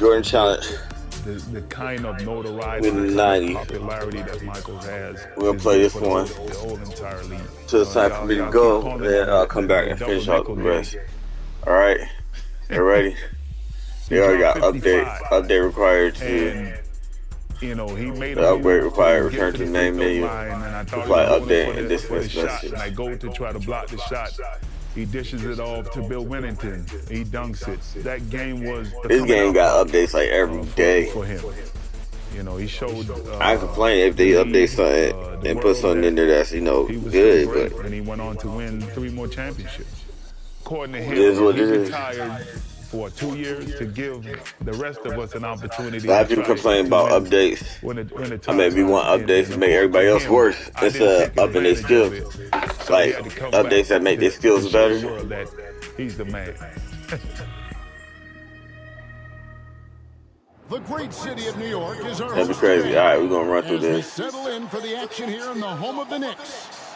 Jordan Challenge. The kind of notoriety, With the 90. popularity that Michaels has. We're gonna play this one the whole entire league. till it's time for me to go. Then I'll come back and finish out the rest. All right, you ready? They already got update required to. You know, he made the upgrade required. Return to the main menu. Apply update and dismiss message. And I go to try to block the shot. He dishes it off to Bill Winnington. He dunks it. That game was. This game got updates like every day. For him. You know, he showed. I complain if they update something and put something in there that's good, but. And he went on to win 3 more championships. According to him, he retired for 2 years to give the rest of us an opportunity. A lot of people complain about updates. I mean, we want updates to make everybody else worse instead of upping their skills. Like updates that make their skills better. He's the man. The great city of New York is our That'd be crazy. All right, we're gonna run through as we this. settle in for the action here in the home of the Knicks.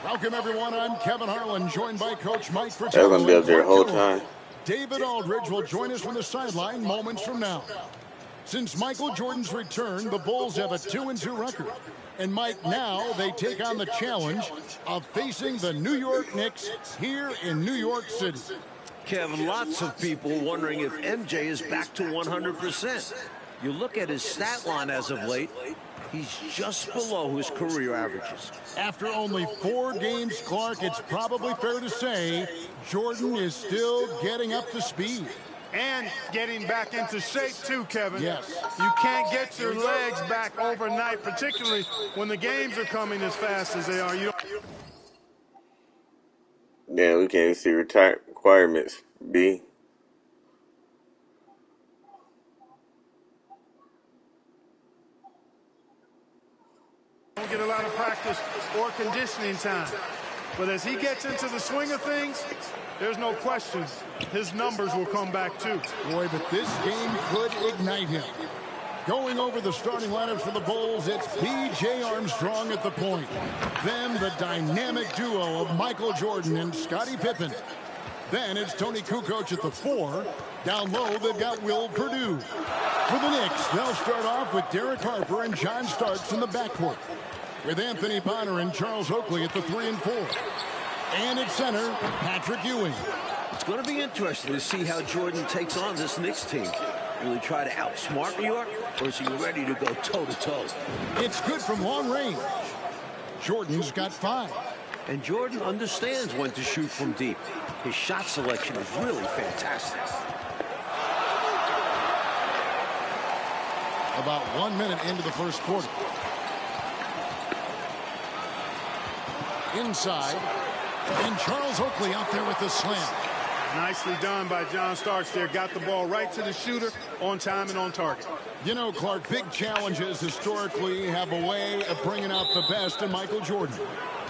Welcome everyone. I'm Kevin Harlan, joined by Coach Mike Fratello. They're gonna be up there the whole time. David Aldridge will join us from the sideline moments from now. Since Michael Jordan's return, the Bulls have a 2-2 record. And Mike, now they take on the challenge of facing the New York Knicks here in New York City. Kevin, lots of people wondering if MJ is back to 100%. You look at his stat line as of late, he's just below his career averages. After only 4 games, Clark, it's probably fair to say Jordan is still getting up to speed. And getting back into shape, too, Kevin. Yes. You can't get your legs back overnight, particularly when the games are coming as fast as they are. Yeah, we can't see requirements. B. Don't get a lot of practice or conditioning time. But as he gets into the swing of things, there's no question his numbers will come back too. Boy, but this game could ignite him. Going over the starting lineups for the Bulls, it's P.J. Armstrong at the point. Then the dynamic duo of Michael Jordan and Scottie Pippen. Then it's Tony Kukoc at the 4. Down low, they've got Will Perdue. For the Knicks, they'll start off with Derek Harper and John Starks in the backcourt, with Anthony Bonner and Charles Oakley at the 3 and 4. And at center, Patrick Ewing. It's going to be interesting to see how Jordan takes on this Knicks team. Will he try to outsmart New York, or is he ready to go toe-to-toe? It's good from long range. Jordan's got 5. And Jordan understands when to shoot from deep. His shot selection is really fantastic. About 1 minute into the first quarter. Inside. And Charles Oakley out there with the slam. Nicely done by John Starks there. Got the ball right to the shooter, on time and on target. You know, Clark, big challenges historically have a way of bringing out the best in Michael Jordan.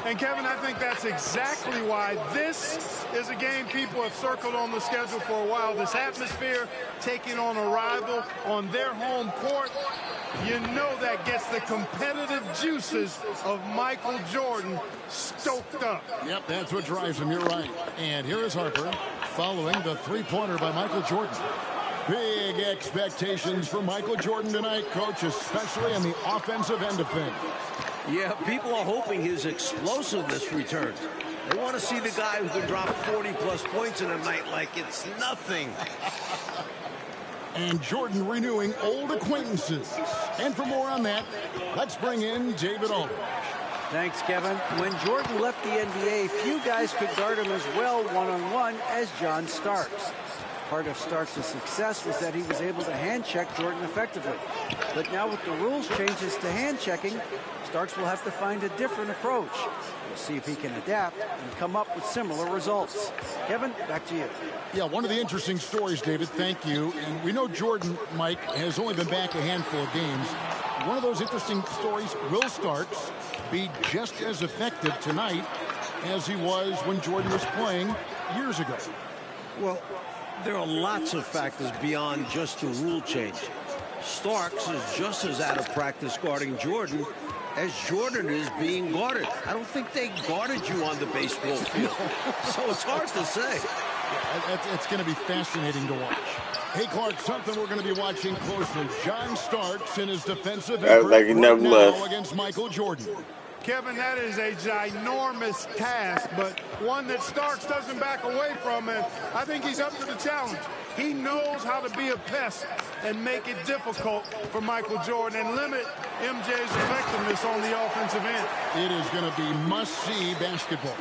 And, Kevin, I think that's exactly why this is a game people have circled on the schedule for a while. This atmosphere, taking on a rival on their home court, you know that gets the competitive juices of Michael Jordan stoked up. Yep, that's what drives him. You're right. And here is Harper following the 3-pointer by Michael Jordan. Big expectations for Michael Jordan tonight, Coach, especially on the offensive end of things. Yeah, people are hoping his explosiveness returns. They want to see the guy who can drop 40-plus points in a night like it's nothing. And Jordan renewing old acquaintances. And for more on that, let's bring in David Aldridge. Thanks, Kevin. When Jordan left the NBA, few guys could guard him as well one-on-one as John Starks. Part of Starks' success was that he was able to hand-check Jordan effectively. But now with the rules changes to hand-checking, Starks will have to find a different approach. We'll see if he can adapt and come up with similar results. Kevin, back to you. Yeah, one of the interesting stories, David, thank you. And we know Jordan, Mike, has only been back a handful of games. One of those interesting stories, will Starks be just as effective tonight as he was when Jordan was playing years ago? Well, there are lots of factors beyond just the rule change. Starks is just as out of practice guarding Jordan as Jordan is being guarded. I don't think they guarded you on the baseball field. So it's hard to say. It's going to be fascinating to watch. Hey, Clark, something we're going to be watching closely. John Starks in his defensive Acts effort like he never left. against Michael Jordan. Kevin, that is a ginormous task, but one that Starks doesn't back away from, and I think he's up to the challenge. He knows how to be a pest and make it difficult for Michael Jordan and limit MJ's effectiveness on the offensive end. It is going to be must-see basketball.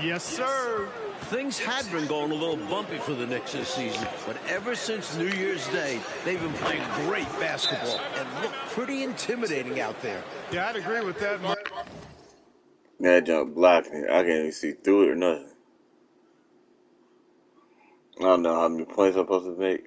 Yes, sir. Things had been going a little bumpy for the Knicks this season, but ever since New Year's Day, they've been playing great basketball and look pretty intimidating out there. Yeah, I'd agree with that, Mike. That jump blocked me. I can't even see through it or nothing. I don't know how many points I'm supposed to make.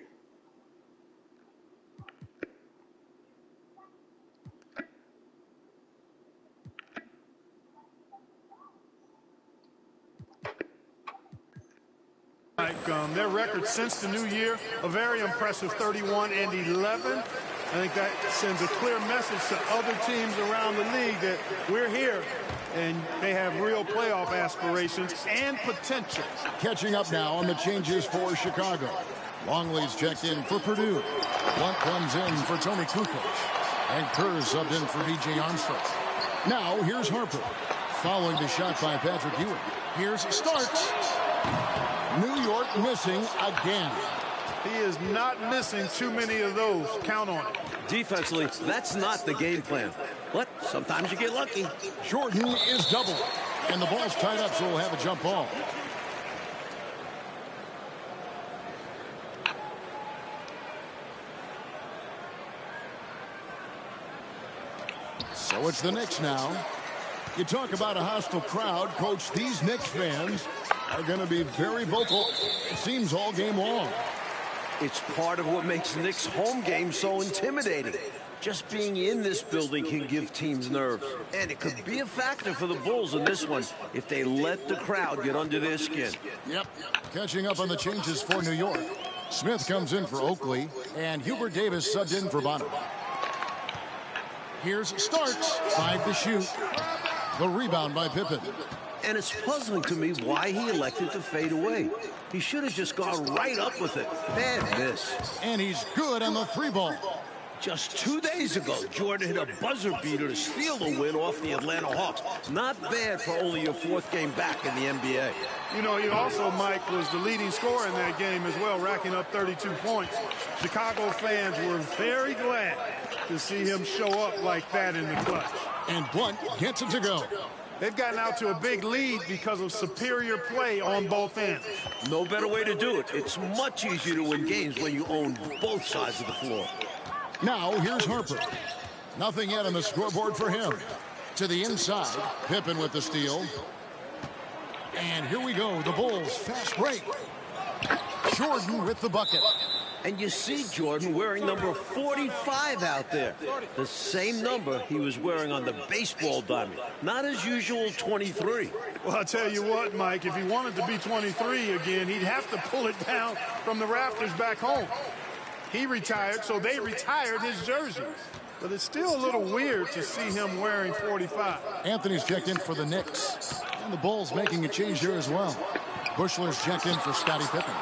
Their record since the new year, a very impressive 31-11. I think that sends a clear message to other teams around the league that we're here and they have real playoff aspirations and potential. Catching up now on the changes for Chicago. Longley's checked in for Purdue. Blunt comes in for Tony Kukoc. And Kerr subbed in for B.J. Armstrong. Now here's Harper. Following the shot by Patrick Ewing. Here's Starks. New York missing again. He is not missing too many of those. Count on it. Defensively, that's not the game plan. But sometimes you get lucky. Jordan is doubled. And the ball's tied up, so we'll have a jump ball. So it's the Knicks now. You talk about a hostile crowd, Coach. These Knicks fans are going to be very vocal, it seems, all game long. It's part of what makes the Knicks' home game so intimidating. Just being in this building can give teams nerves. And it could be a factor for the Bulls in this one if they let the crowd get under their skin. Yep. Catching up on the changes for New York. Smith comes in for Oakley, and Hubert Davis subbed in for Bonner. Here's Starks, 5 to shoot. The rebound by Pippen. And it's puzzling to me why he elected to fade away. He should have just gone right up with it. Bad miss. And he's good on the 3-ball. Just 2 days ago, Jordan hit a buzzer beater to steal the win off the Atlanta Hawks. Not bad for only your 4th game back in the NBA. You know, he also, Mike, was the leading scorer in that game as well, racking up 32 points. Chicago fans were very glad to see him show up like that in the clutch. And Blunt gets it to go. They've gotten out to a big lead because of superior play on both ends. No better way to do it. It's much easier to win games when you own both sides of the floor. Now here's Harper. Nothing yet on the scoreboard for him. To the inside, Pippen with the steal. And here we go, the Bulls fast break. Jordan with the bucket. And you see Jordan wearing number 45 out there. The same number he was wearing on the baseball diamond. Not his usual 23. Well, I'll tell you what, Mike, if he wanted to be 23 again, he'd have to pull it down from the rafters back home. He retired, so they retired his jersey. But it's still a little weird to see him wearing 45. Anthony's checked in for the Knicks. And the Bulls making a change here as well. Bushler's checked in for Scottie Pippen.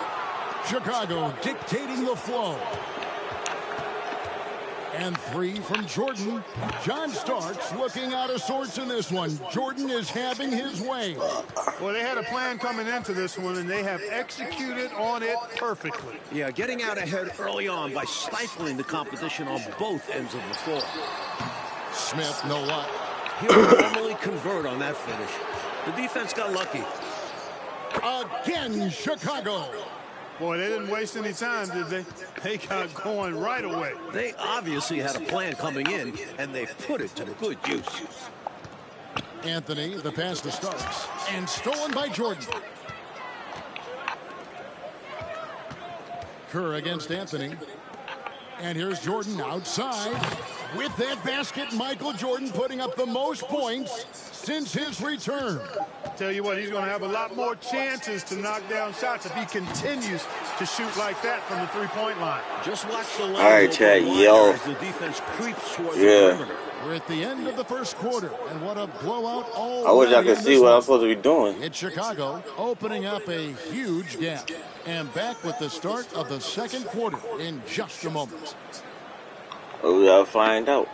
Chicago dictating the flow. And 3 from Jordan. John Starks looking out of sorts in this one. Jordan is having his way. Well, they had a plan coming into this one, and they have executed on it perfectly. Yeah, getting out ahead early on by stifling the competition on both ends of the floor. Smith, no luck. He'll normally convert on that finish. The defense got lucky. Again, Chicago. Boy, they didn't waste any time, did they? They got going right away. They obviously had a plan coming in, and they put it to good use. Anthony, the pass to Starks. And stolen by Jordan. Kerr against Anthony. And here's Jordan outside. With that basket, Michael Jordan putting up the most points since his return. Tell you what, he's going to have a lot more chances to knock down shots if he continues to shoot like that from the three-point line. Just watch the line. All right, Chad, yo. As the defense creeps towards the perimeter. We're at the end of the first quarter, and what a blowout all I wish I could see what I'm supposed to be doing. It's Chicago opening up a huge gap. And back with the start of the second quarter in just a moment. Well, we gotta find out.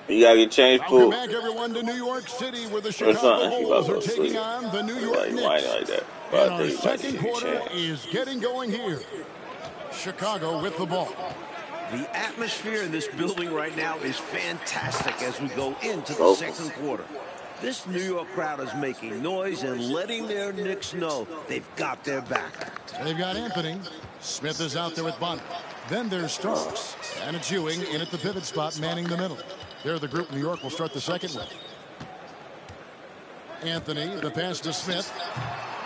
You gotta get changed, Welcome pool. back, everyone, to New York City, where the Or Chicago something. Bulls are taking on the New York Like, why Knicks. like that? And our second quarter is getting going here. Chicago with the ball. The atmosphere in this building right now is fantastic as we go into the second quarter. This New York crowd is making noise and letting their Knicks know they've got their back. They've got Anthony. Smith is out there with Bonner. Then there's Starks. And it's Ewing in at the pivot spot, manning the middle. They're the group New York will start the second with. Anthony, the pass to Smith.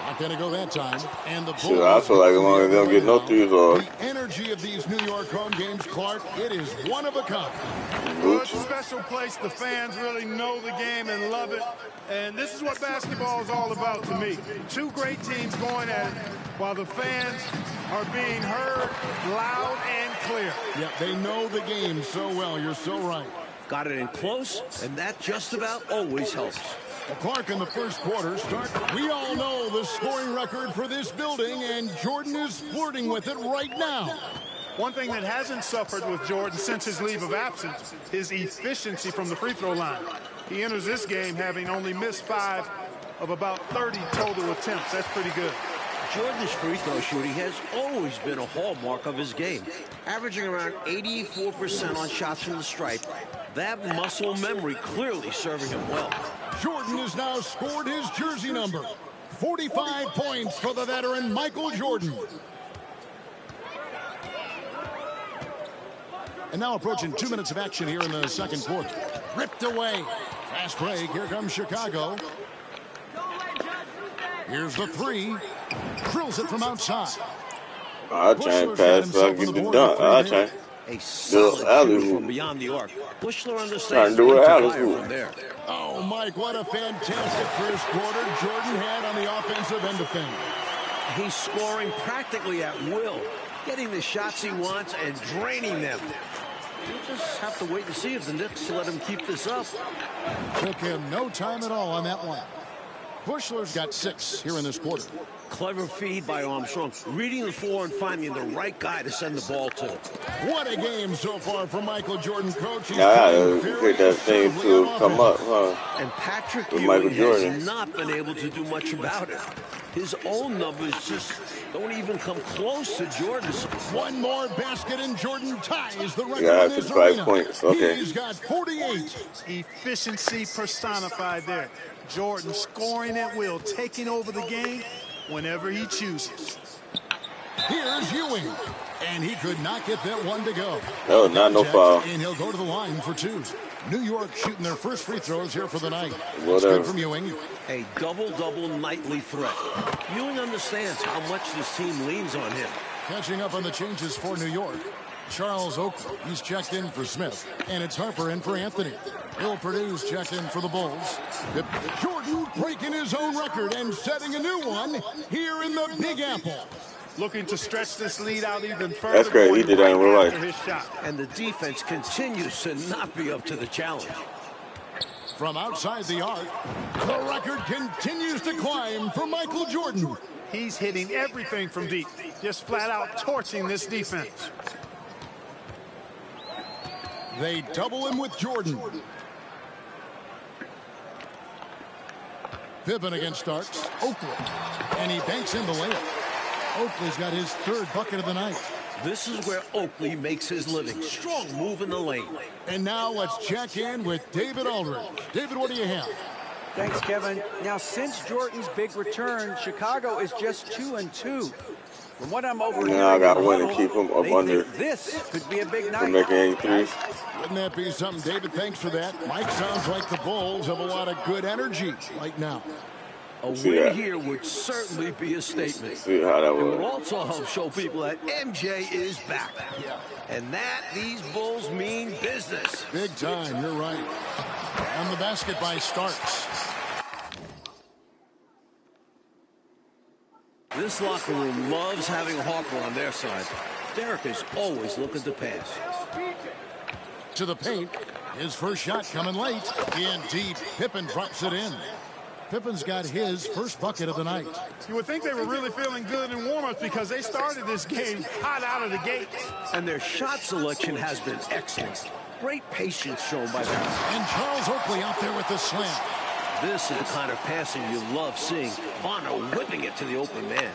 Not going to go that time. And the Bulls. I feel like as long as they don't get no threes or the energy of these New York home games, Clark, it is one of a kind. Well, it's a special place. The fans really know the game and love it. And this is what basketball is all about to me. Two great teams going at it while the fans are being heard loud and clear. Yeah, they know the game so well. You're so right. Got it in close, and that just about always helps. Well, Clark in the first quarter start. We all know the scoring record for this building, and Jordan is flirting with it right now. One thing that hasn't suffered with Jordan since his leave of absence is efficiency from the free throw line. He enters this game having only missed 5 of about 30 total attempts. That's pretty good. Jordan's free throw shooting has always been a hallmark of his game, averaging around 84% on shots from the stripe. That muscle memory clearly serving him well. Jordan has now scored his jersey number. 45 points for the veteran Michael Jordan. And now approaching 2 minutes of action here in the second quarter. Ripped away. Fast break. Here comes Chicago. Here's the three. Drills it from outside. I'll try and pass so I can get the dunk. I'll try. A solid shoot from beyond the arc. Bushler understands do it fire from there. Oh, Mike, what a fantastic first quarter Jordan had on the offensive end of things. He's scoring practically at will, getting the shots he wants and draining them. We'll just have to wait and see if the Knicks let him keep this up. Took him no time at all on that one. Bushler's got 6 here in this quarter. Clever feed by Armstrong, reading the floor and finding the right guy to send the ball to. What a game so far from Michael Jordan, coach. He's pick that thing to come up, huh? And Patrick With Ewing Michael Jordan. has not been able to do much about it. His own numbers just don't even come close to Jordan's. One more basket and Jordan ties the record Yeah, in this 55 arena. points. Okay. He's got 48. Efficiency personified there. Jordan scoring at will, taking over the game whenever he chooses. Here's Ewing. And he could not get that one to go. No, no foul. And he'll go to the line for 2. New York shooting their first free throws here for the night. Whatever. It's good from Ewing. A double-double nightly threat. Ewing understands how much this team leans on him. Catching up on the changes for New York. Charles Oakley, he's checked in for Smith. And it's Harper in for Anthony. Bill Purdue's checked in for the Bulls. Jordan breaking his own record and setting a new one here in the Big Apple. Looking to stretch this lead out even further. That's great. He did that in real life. His shot. And the defense continues to not be up to the challenge. From outside the arc, the record continues to climb for Michael Jordan. He's hitting everything from deep, just flat out torching this defense. They double him with Jordan. Pippen against Starks. Oakley. And he banks in the layup. Oakley's got his 3rd bucket of the night. This is where Oakley makes his living. Strong move in the lane. And now let's check in with David Aldridge. David, what do you have? Thanks, Kevin. Now, since Jordan's big return, Chicago is just 2-2. From what I'm overhearing, Now I got one to keep him up under. This could be a big For night. making 83. Wouldn't that be something, David? Thanks for that. Mike, sounds like the Bulls have a lot of good energy right now. A See win that. here would certainly be a statement. See how that It would was. also help show people that MJ is back. Yeah. And that these Bulls mean business. Big time, you're right. And the basket by Starks. This locker room loves having Harper on their side. Derek is always looking to pass. To the paint. His first shot coming late. In deep. Pippen drops it in. Pippen's got his first bucket of the night. You would think they were really feeling good in warm-ups because they started this game hot out of the gate. And their shot selection has been excellent. Great patience shown by them. And Charles Oakley out there with the slam. This is the kind of passing you love seeing. Bono whipping it to the open man.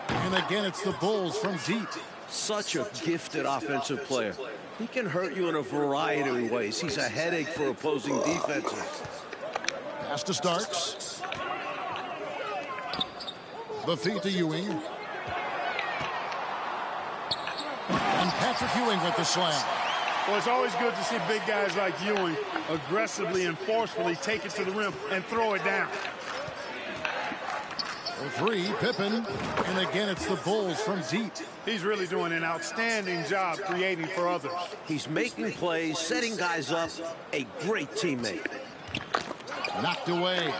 And again, it's the Bulls from deep. Such a gifted offensive player. He can hurt you in a variety of ways. He's a headache for opposing defenses. Pass to Starks. The feed to Ewing. And Patrick Ewing with the slam. Well, it's always good to see big guys like Ewing aggressively and forcefully take it to the rim and throw it down. The three, Pippen. And again, it's the Bulls from deep. He's really doing an outstanding job creating for others. He's making plays, setting guys up. A great teammate. Knocked away.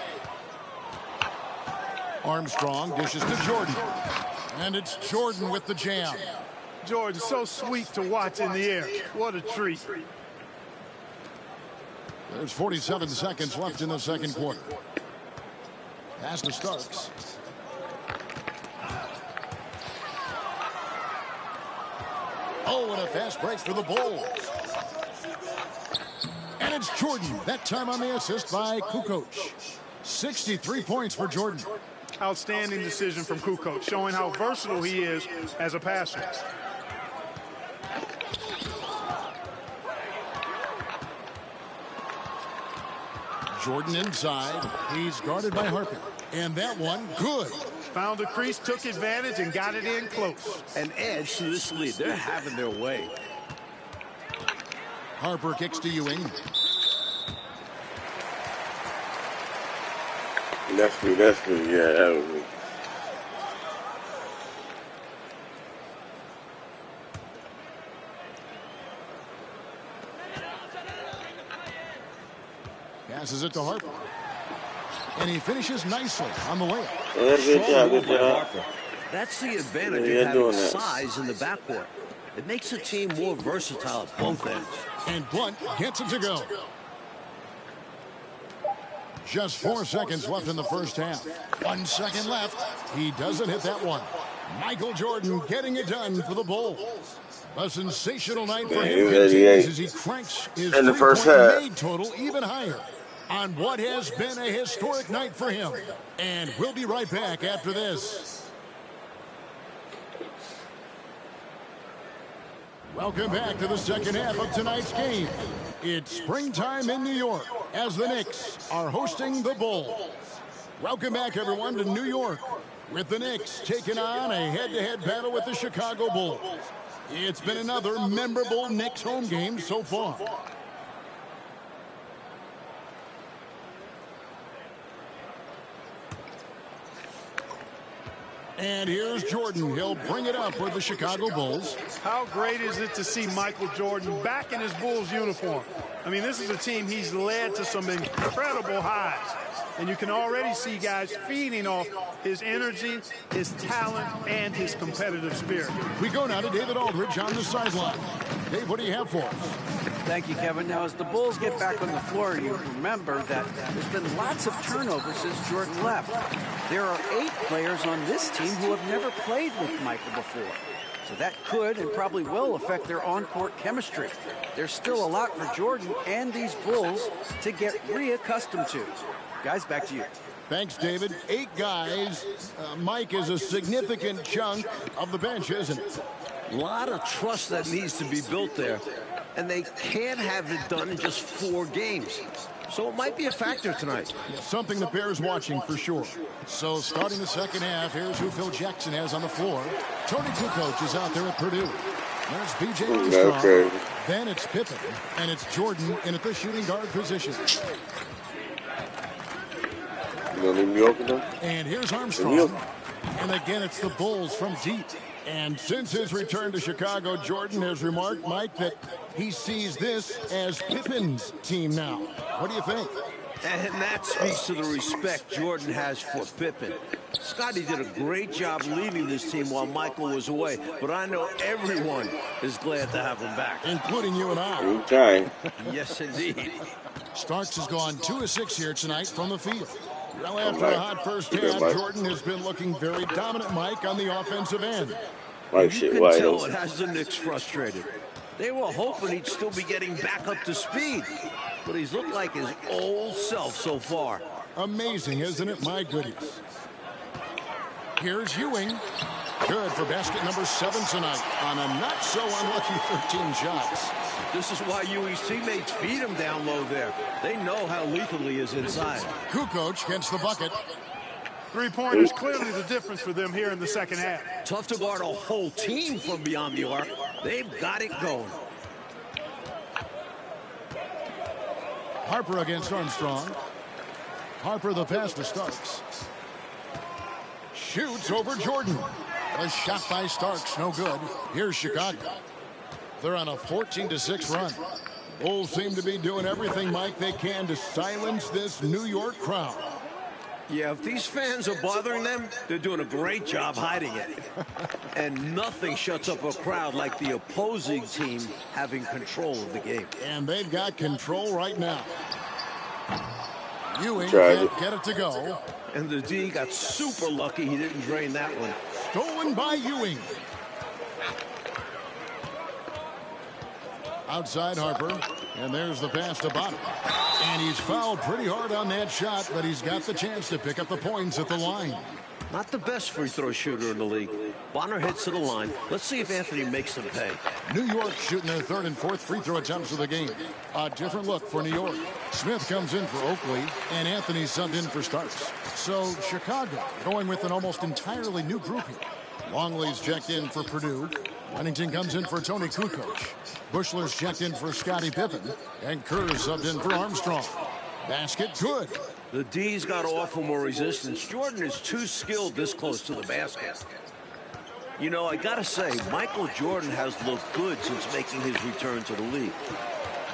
Armstrong dishes to Jordan. And it's Jordan with the jam. Jordan, so sweet to watch in the air. What a treat. There's 47 seconds left in the second quarter. Pass to Starks. Oh, and a fast break for the Bulls. And it's Jordan, that time on the assist by Kukoc. 63 points for Jordan. Outstanding decision from Kukoc, showing how versatile he is as a passer. Jordan inside. He's guarded by Harper. And that one, good. Found the crease, took advantage, and got it in close. An edge to this lead. They're having their way. Harper kicks to Ewing. That's me. Yeah, that was me. Passes it to Harper. And he finishes nicely on the layup. Yeah, good job. That's the advantage of having size in the backcourt. It makes the team more versatile at both ends. And Blunt gets it to go. Just 4 seconds left in the first half. 1 second left. He doesn't hit that one. Michael Jordan getting it done for the Bulls. A sensational night for him continues as he cranks his in the first half made total even higher on what has been a historic night for him. And we'll be right back after this. Welcome back to the second half of tonight's game. It's springtime in New York as the Knicks are hosting the Bulls. Welcome back, everyone, to New York with the Knicks taking on a head-to-head battle with the Chicago Bulls. It's been another memorable Knicks home game so far. And here's Jordan. He'll bring it up for the Chicago Bulls. How great is it to see Michael Jordan back in his Bulls uniform? I mean, this is a team he's led to some incredible highs. And you can already see guys feeding off his energy, his talent, and his competitive spirit. We go now to David Aldridge on the sideline. Dave, what do you have for us? Thank you, Kevin. Now, as the Bulls get back on the floor, you remember that there's been lots of turnovers since Jordan left. There are 8 players on this team who have never played with Michael before. So that could and probably will affect their on-court chemistry. There's still a lot for Jordan and these Bulls to get reaccustomed to. Guys, back to you. Thanks, David. 8 guys. Mike is a significant chunk of the bench, isn't it? A lot of trust that needs to be built there. And they can't have it done in just 4 games. So it might be a factor tonight. Something the Bears watching for sure. So starting the second half, here's who Phil Jackson has on the floor. Tony Kukoc is out there at Purdue. There's B.J. Armstrong. Then it's Pippen. And it's Jordan in at the shooting guard position. And here's Armstrong. And again, it's the Bulls from deep. And since his return to Chicago, Jordan has remarked, Mike, that he sees this as Pippen's team now. What do you think? And that speaks to the respect Jordan has for Pippen. Scotty did a great job leading this team while Michael was away, but I know everyone is glad to have him back. Including you and I. Okay. Yes, indeed. Starks has gone 2 of 6 here tonight from the field. Well, after a hot first half, Jordan has been looking very dominant, Mike, on the offensive end. Like You shit, can why tell else? it has the Knicks frustrated. They were hoping he'd still be getting back up to speed, but he's looked like his old self so far. Amazing, isn't it? My goodness. Here's Ewing. Good for basket number 7 tonight on a not-so-unlucky 13 shots. This is why Ewing's teammates feed him down low there. They know how lethal he is inside. Kukoc gets the bucket. Three-pointers clearly the difference for them here in the second half. Tough to guard a whole team from beyond the arc. They've got it going. Harper against Armstrong. Harper the pass to Starks. Shoots over Jordan. A shot by Starks, no good. Here's Chicago. They're on a 14-6 run. Bulls seem to be doing everything, Mike, they can to silence this New York crowd. Yeah, if these fans are bothering them, they're doing a great job hiding it. And nothing shuts up a crowd like the opposing team having control of the game. And they've got control right now. Ewing can't get it to go. And the D got super lucky he didn't drain that one. Stolen by Ewing. Outside Harper. And there's the pass to Bonner. And he's fouled pretty hard on that shot, but he's got the chance to pick up the points at the line. Not the best free throw shooter in the league. Bonner heads to the line. Let's see if Anthony makes them pay. New York shooting their 3rd and 4th free throw attempts of the game. A different look for New York. Smith comes in for Oakley, and Anthony subbed in for Starks. So Chicago going with an almost entirely new group here. Longley's checked in for Purdue. Pennington comes in for Tony Kukoc. Bushler's checked in for Scottie Pippen. And Kerr subbed in for Armstrong. Basket good. The D's got to offer more resistance. Jordan is too skilled this close to the basket. You know, I got to say, Michael Jordan has looked good since making his return to the league.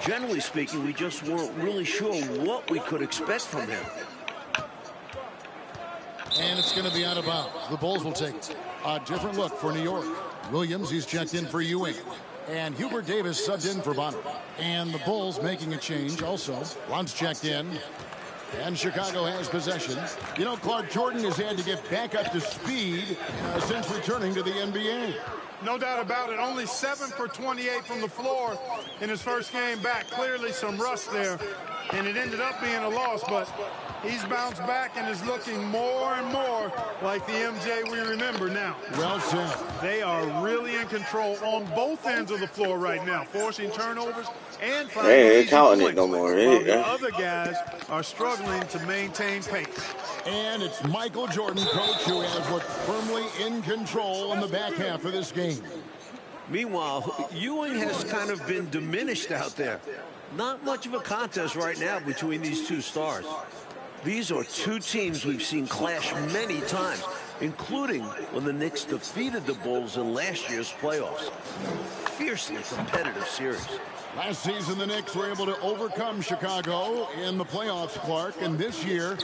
Generally speaking, we just weren't really sure what we could expect from him. And it's going to be out of bounds. The Bulls will take it. A different look for New York. Williams, he's checked in for Ewing. And Hubert Davis subbed in for Bonner. And the Bulls making a change also. Luntz checked in. And Chicago has possession. You know, Clark, Jordan has had to get back up to speed since returning to the NBA. No doubt about it. Only 7 for 28 from the floor in his first game back. Clearly some rust there. And it ended up being a loss, but he's bounced back and is looking more and more like the MJ we remember now. Well said. They are really in control on both ends of the floor right now, forcing turnovers and finding Hey, easy counting points, it no more. while the other guys are struggling to maintain pace. And it's Michael Jordan, coach, who has looked firmly in control in the back half of this game. Meanwhile, Ewing has kind of been diminished out there. Not much of a contest right now between these two stars. These are two teams we've seen clash many times, including when the Knicks defeated the Bulls in last year's playoffs. Fiercely competitive series. Last season, the Knicks were able to overcome Chicago in the playoffs, Clark, and this year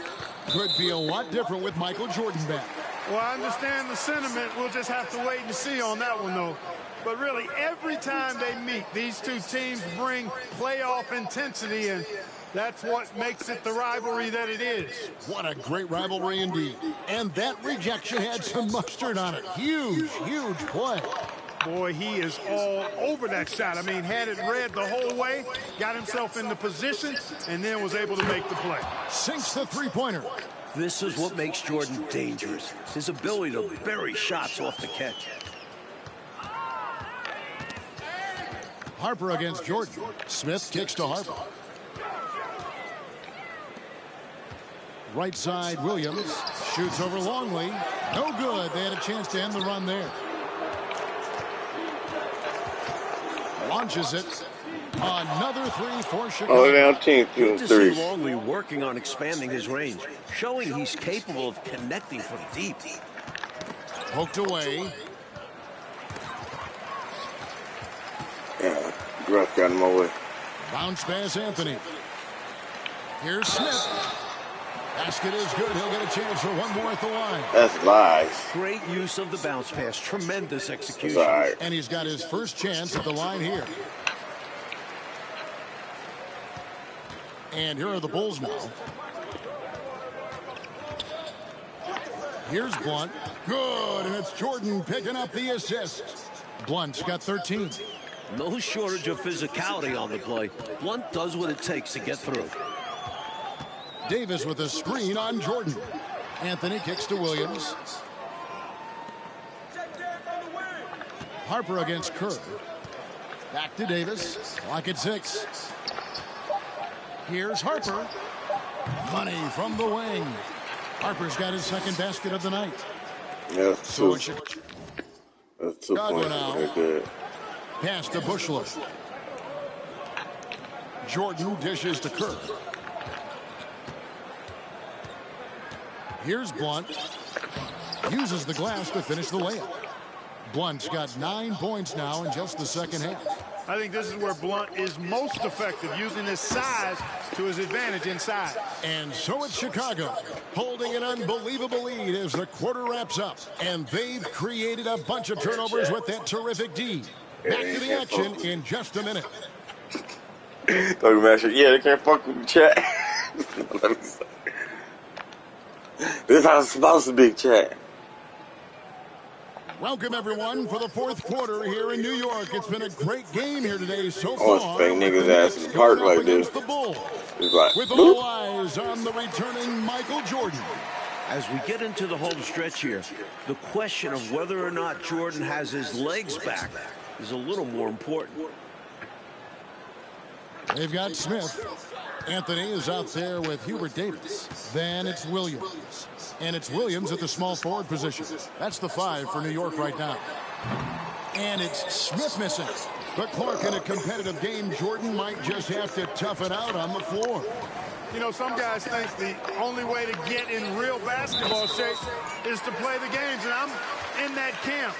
could be a lot different with Michael Jordan back. Well, I understand the sentiment. We'll just have to wait and see on that one, though. But really, every time they meet, these two teams bring playoff intensity, and that's what makes it the rivalry that it is. What a great rivalry indeed. And that rejection had some mustard on it. Huge, huge play. Boy, he is all over that shot. I mean, had it read the whole way, got himself in the position, and then was able to make the play. Sinks the three-pointer. This is what makes Jordan dangerous. His ability to bury shots off the catch. Harper against Jordan. Smith kicks to Harper. Right side, Williams shoots over Longley. No good. They had a chance to end the run there. Launches it. Another three for Chicago. Oh, now team Good to three. see Longley working on expanding his range, showing he's capable of connecting from deep. Poked away. Yeah, Russ got in my way. Bounce pass, Anthony. Here's Smith. Basket is good. He'll get a chance for one more at the line. That's lies. Great use of the bounce pass. Tremendous execution. Right. And he's got his first chance at the line here. And here are the Bulls now. Here's Blunt. Good, and it's Jordan picking up the assist. Blunt's got 13. No shortage of physicality on the play. Blunt does what it takes to get through. Davis with a screen on Jordan. Anthony kicks to Williams. Harper against Kerr. Back to Davis. Clock at 6. Here's Harper. Money from the wing. Harper's got his second basket of the night. Yeah, So that's 2 points. Very good. Pass to Bushler. Jordan dishes to Kerr. Here's Blunt. Uses the glass to finish the layup. Blunt's got 9 points now in just the second half. I think this is where Blunt is most effective, using his size to his advantage inside. And so it's Chicago, holding an unbelievable lead as the quarter wraps up. And they've created a bunch of turnovers with that terrific D. Back to the action in just a minute. Yeah, they can't fuck with the chat. This is how it's supposed to be, chat. Welcome, everyone, for the fourth quarter here in New York. It's been a great game here today so I want to far. spank niggas' ass in the park like this. The Bulls. It's like, with boop. all eyes on the returning Michael Jordan. As we get into the home stretch here, the question of whether or not Jordan has his legs back is a little more important. They've got Smith. Anthony is out there with Hubert Davis. Then it's Williams. And it's Williams at the small forward position. That's the 5 for New York right now. And it's Smith missing. But Clark, in a competitive game, Jordan might just have to tough it out on the floor. You know, some guys think the only way to get in real basketball shape is to play the games, and I'm in that camp.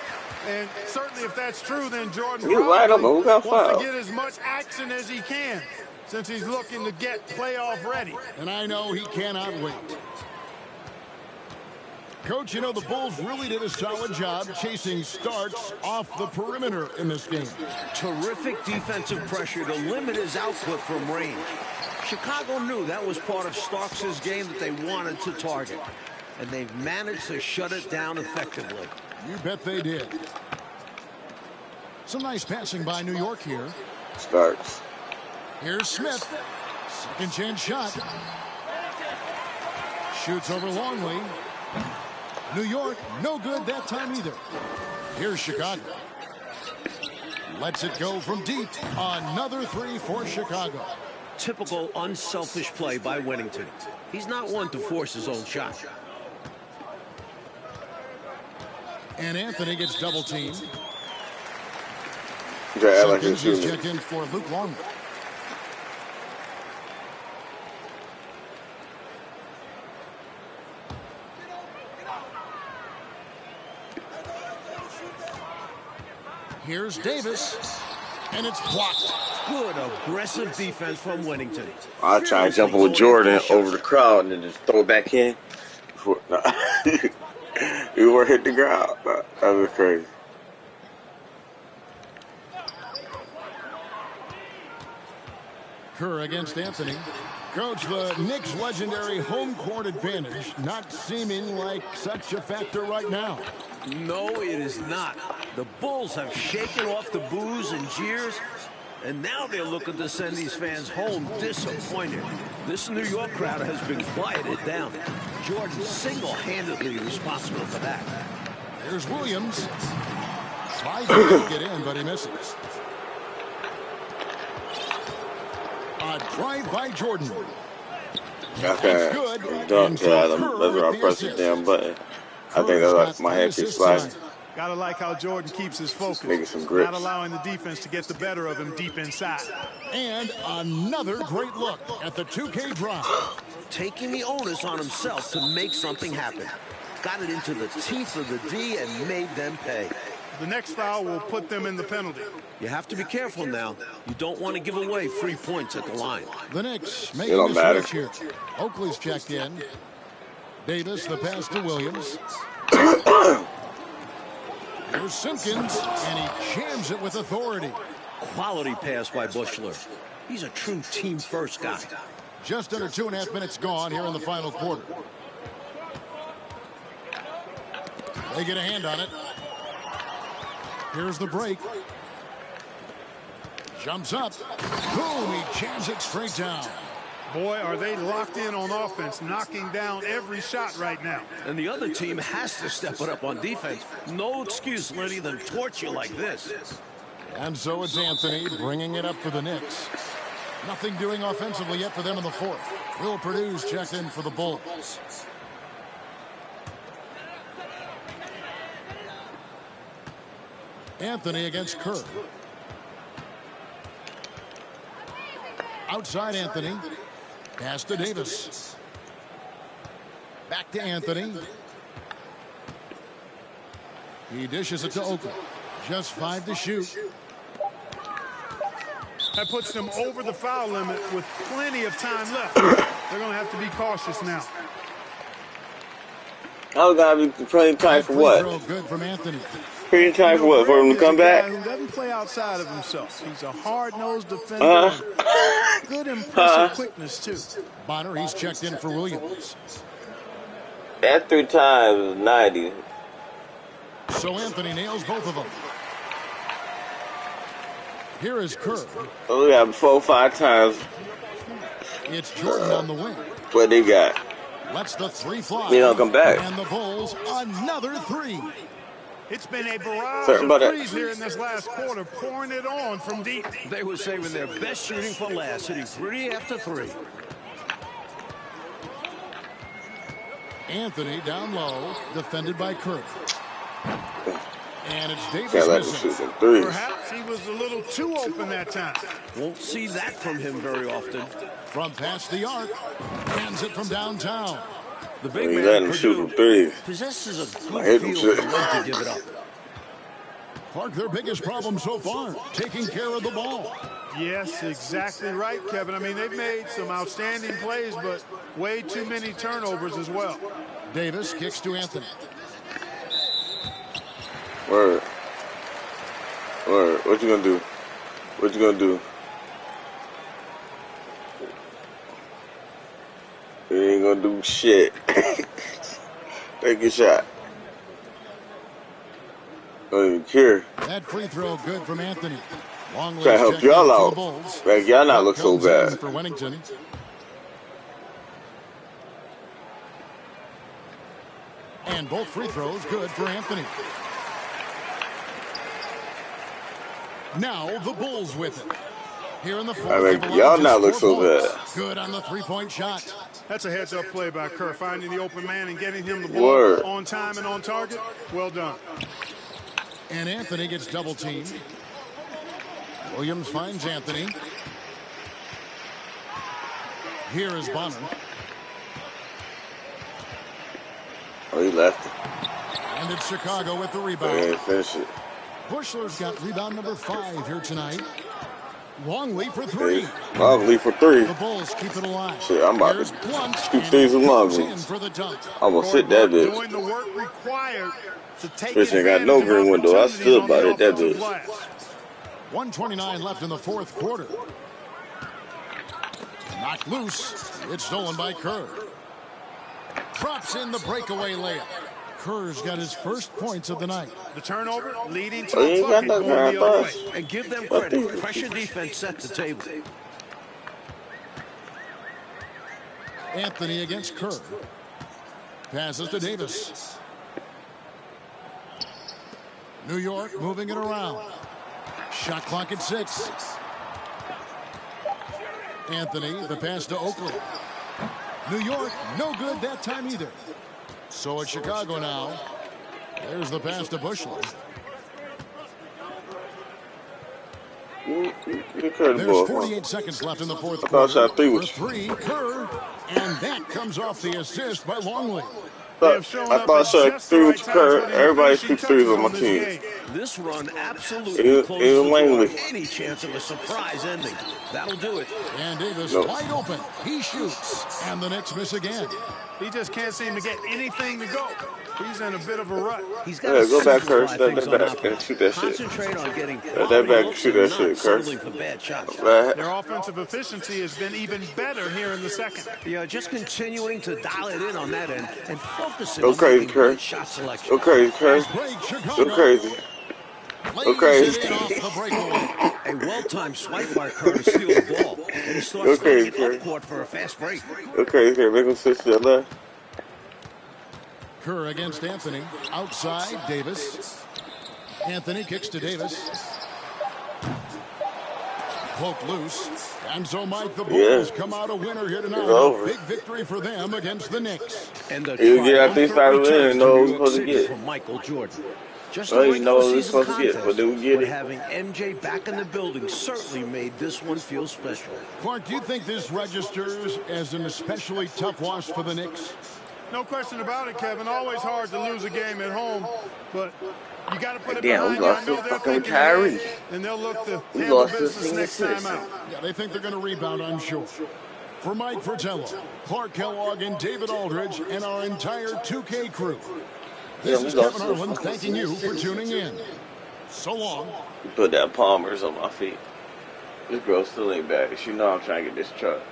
And certainly if that's true, then Jordan wants to get as much action as he can, since he's looking to get playoff ready. And I know he cannot wait. Coach, you know, the Bulls really did a solid job chasing Starks off the perimeter in this game. Terrific defensive pressure to limit his output from range. Chicago knew that was part of Starks' game that they wanted to target, and they've managed to shut it down effectively. You bet they did. Some nice passing by New York here. Starks. Here's Smith. Second chance shot. Shoots over Longley. New York, no good that time either. Here's Chicago. Lets it go from deep. Another 3 for Chicago. Typical unselfish play by Wennington. He's not one to force his own shot. And Anthony gets double teamed. Seconds is checked in for Luke Longley. Here's Davis, and it's blocked. Good aggressive defense from Wennington. I try and jump with Jordan over the crowd and then just throw it back in. You were hit the ground. That was crazy. Kerr against Anthony. Coach, the Knicks' legendary home court advantage not seeming like such a factor right now. No, it is not. The Bulls have shaken off the boos and jeers, and now they're looking to send these fans home disappointed. This New York crowd has been quieted down. Jordan single-handedly responsible for that. There's Williams. Tries to get in, but he misses. A drive by Jordan. Okay. Good. Dunk, yeah, that's where I press the damn button. I think that's like my head keeps sliding. Gotta like how Jordan keeps his focus. Making some grips. Not allowing the defense to get the better of him deep inside. And another great look at the 2K drive. Taking the onus on himself to make something happen. Got it into the teeth of the D and made them pay. The next foul will put them in the penalty. You have to be careful now. You don't want to give away free points at the line. The Knicks making a switch here. Oakley's checked in. Davis, the pass to Williams. Here's Simpkins, and he jams it with authority. Quality pass by Buechler. He's a true team-first guy. Just under 2.5 minutes gone here in the final quarter. They get a hand on it. Here's the break. Jumps up. Boom, he jams it straight down. Boy, are they locked in on offense, knocking down every shot right now. And the other team has to step it up on defense. No excuse letting them torch you like this. And so it's Anthony bringing it up for the Knicks. Nothing doing offensively yet for them in the fourth. Will Purdue's checked in for the Bulls. Anthony against Kerr. Outside Anthony. Pass to Davis. Back to Anthony. He dishes it to Oakley. Just 5 to shoot. That puts them over the foul limit with plenty of time left. They're going to have to be cautious now. I was going to be playing time for what? Good from Anthony. Playing time for what? For him to come back? Who doesn't play outside of himself. He's a hard-nosed defender. Good, impressive quickness, too. Bonner, he's checked in for Williams. That 3 times is 90. So Anthony nails both of them. Here is Kerr. Oh, we got 4 or 5 times. It's Jordan on the wing. What they got? Lets the 3 fly. He don't come back. And the Bulls, another 3. It's been a barrage of threes here in this last quarter, pouring it on from deep. They were saving their best shooting for last, hitting 3 after 3. Anthony down low, defended by Kerr. And it's Davis Can't let him missing. shoot some threes. Perhaps he was a little too open that time. Won't see that from him very often. From past the arc, hands it from downtown. The big He man let him shoot some threes. possesses a I hate good him feel shooting. for when to give it up. Clark, their biggest problem so far, taking care of the ball. Yes, exactly right, Kevin. I mean, they've made some outstanding plays, but way too many turnovers as well. Davis kicks to Anthony. Word. Word. What you gonna do? What you gonna do? You ain't gonna do shit. Take a shot. Don't even care. That free throw good from Anthony. Long Try to help y'all out. Like y'all not look so bad. For Wennington. And both free throws good for Anthony. Now the Bulls with it. Here in the fourth. I mean, y'all not look so bad. Good on the 3-point shot. That's a heads-up play by Kerr, finding the open man and getting him the ball Word. on time and on target. Well done. And Anthony gets double teamed. Williams finds Anthony. Here is Bonner. Oh, he left. And it's Chicago with the rebound. Yeah, finish it. Buechler's got rebound number 5 here tonight. Longley for 3. Longley for 3. The Bulls keep it alive. Shit, I'm about Here's to Blunt, scoop and threes with he Longley. goes in for the dunk. I'm gonna sit that bitch. Doing the work required to take Bitch ain't got no advantage of green window. I opportunities stood on by the it, that offensive bitch. glass. 1:29 left in the fourth quarter. Knocked loose. It's stolen by Kerr. Drops in the breakaway layup. Kerr's got his first points of the night. The turnover leading to Oh, you a ain't got bucket no going the other ground way. pass. And give them credit. Pressure defense set the table. Anthony against Kerr. Passes to Davis. New York moving it around. Shot clock at 6. Anthony, the pass to Oakley. New York, no good that time either. So it's Chicago now. There's the pass to Buechler. There's 48 seconds left in the fourth quarter. shot 3 For was. 3, Kerr. And that comes off the assist by Longley. I thought shot 3 was Kerr. Everybody shoots threes on my team. This run absolutely closes the door Langley. on any chance of a surprise ending. That'll do it. And Davis wide open. He shoots. And the Knicks miss again. He just can't seem to get anything to go. He's in a bit of a rut. He's got to Go back, Kurt. simplify Step things that on back and offense. shoot that shit. Concentrate on getting Step quality that back and looks shoot and that not shit, Kurt. settling for bad shots. Their offensive efficiency has been even better here in the second. Yeah, just continuing to dial it in on that end and focusing Go on crazy, making Kurt. good shot selection. Go crazy, Kurt. Break Chicago. Go crazy. Lays crazy. it in off the breakaway. A well-timed swipe by Kerr to steal the ball. And he starts Go crazy, getting Kerr. up court for a fast break. Go crazy, Kurt. Make him switch to the left. Kerr against Anthony. Outside, Davis. Anthony kicks to Davis. Poked loose. And so, Mike, the Bulls come out a winner here tonight. over. Big victory for them against the Knicks. And the You get out these five triumphant wins, return know what to we're New York supposed to City get. from Michael Jordan. Just Well, a you regular know what we're season supposed to get, contest, but did we get but it? having MJ back in the building certainly made this one feel special. Clark, do you think this registers as an especially tough loss for the Knicks? No question about it, Kevin. Always hard to lose a game at home, but you got to put it Damn, we behind you. I lost know to they're fucking thinking Kyrie. ahead, and they'll look to We handle lost to business Phoenix next time Suns. out. Yeah, they think they're going to rebound, I'm sure. For Mike Fratello, Clark Kellogg, and David Aldridge, and our entire 2K crew, this we is lost Kevin to Harlan fucking thanking you for tuning in. So long. Put that Palmer's on my feet. This girl still ain't bad. She know I'm trying to get this truck.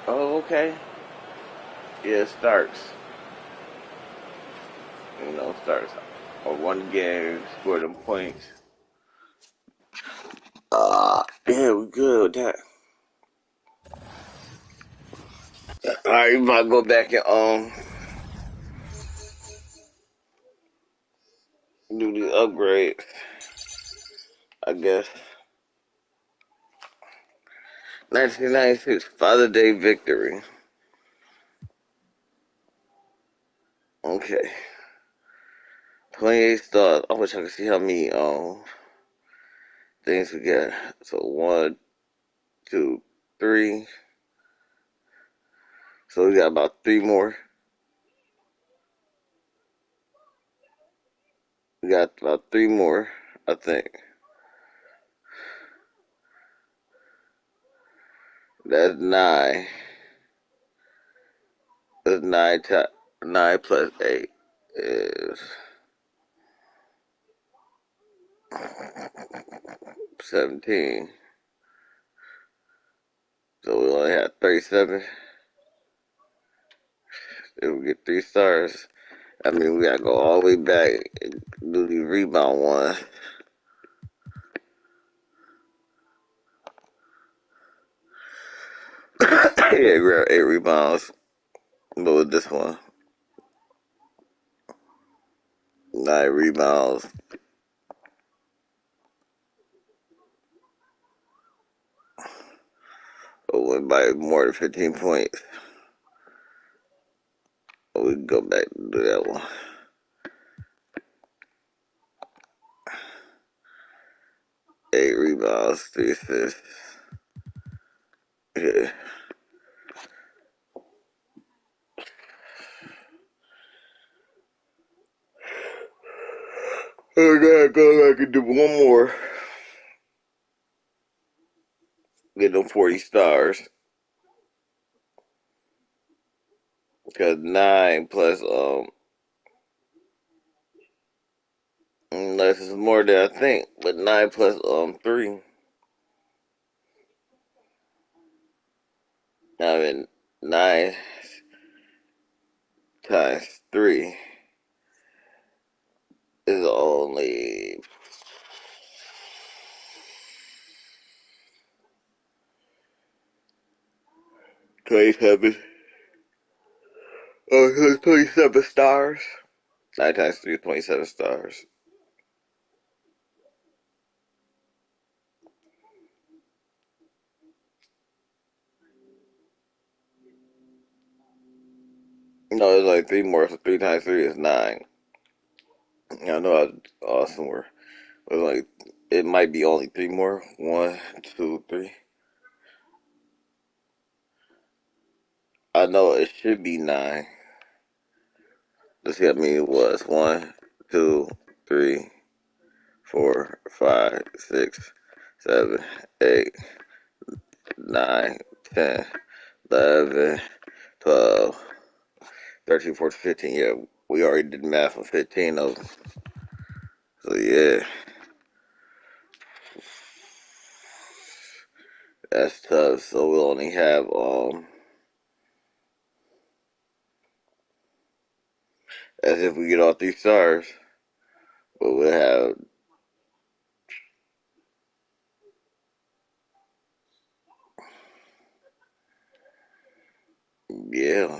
Oh, okay. Yeah, Starks. You know, Starks. Or one game, score them points. Yeah, we good with that. Alright, you might go back and do the upgrades, I guess. 1996 Father's Day victory. Okay. 28 stars. I wish I could see how many things we got. So 1, 2, 3. So we got about 3 more. We got about 3 more, I think. That's 9. That's 9 plus 8 is 17. So we only have 37. If we get 3 stars, I mean we gotta go all the way back and do the rebound one. Yeah, we got 8 rebounds. But with this one, 9 rebounds. Went by more than 15 points. We can go back and do that one. 8 rebounds, 3 assists. Yeah. I gotta go back and do one more. Get them 40 stars. Because 9 plus, unless it's more than I think, but 9 plus, 3. I mean, 9 times 3 is only 27. Oh, so it's 27 stars. 9 times 3 is 27 stars. No, it's like 3 more, so 3 times 3 is 9. I know I was off somewhere. But like, it might be only 3 more. 1, 2, 3. I know it should be 9. Let's see how many it was. 1, 2, 3, 4, 5, 6, 7, 8, 9, 10, 11, 12, 13, 14, 15. Yeah, we already did math on 15 of them. So yeah, that's tough. So we'll only have as if we get all 3 stars, but we'll have yeah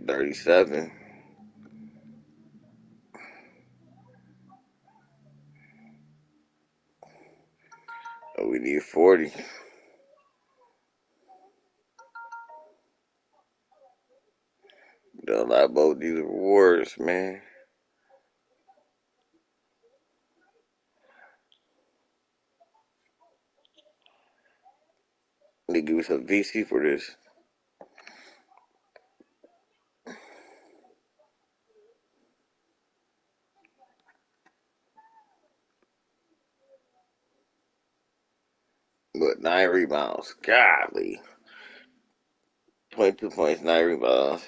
37. We need 40. Done like both these rewards, man. They give us a VC for this. But 9 rebounds. Golly. 22 points, 9 rebounds.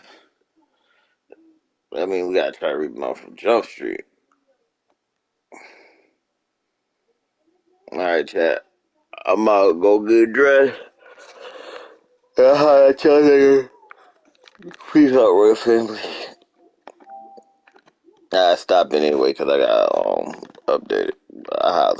I mean, we gotta try to rebound from Jump Street. Alright, chat. I'm out. Go get dressed. I'll holler at y'all later. Peace out, Royal family. I stopped anyway because I got updated. I holla.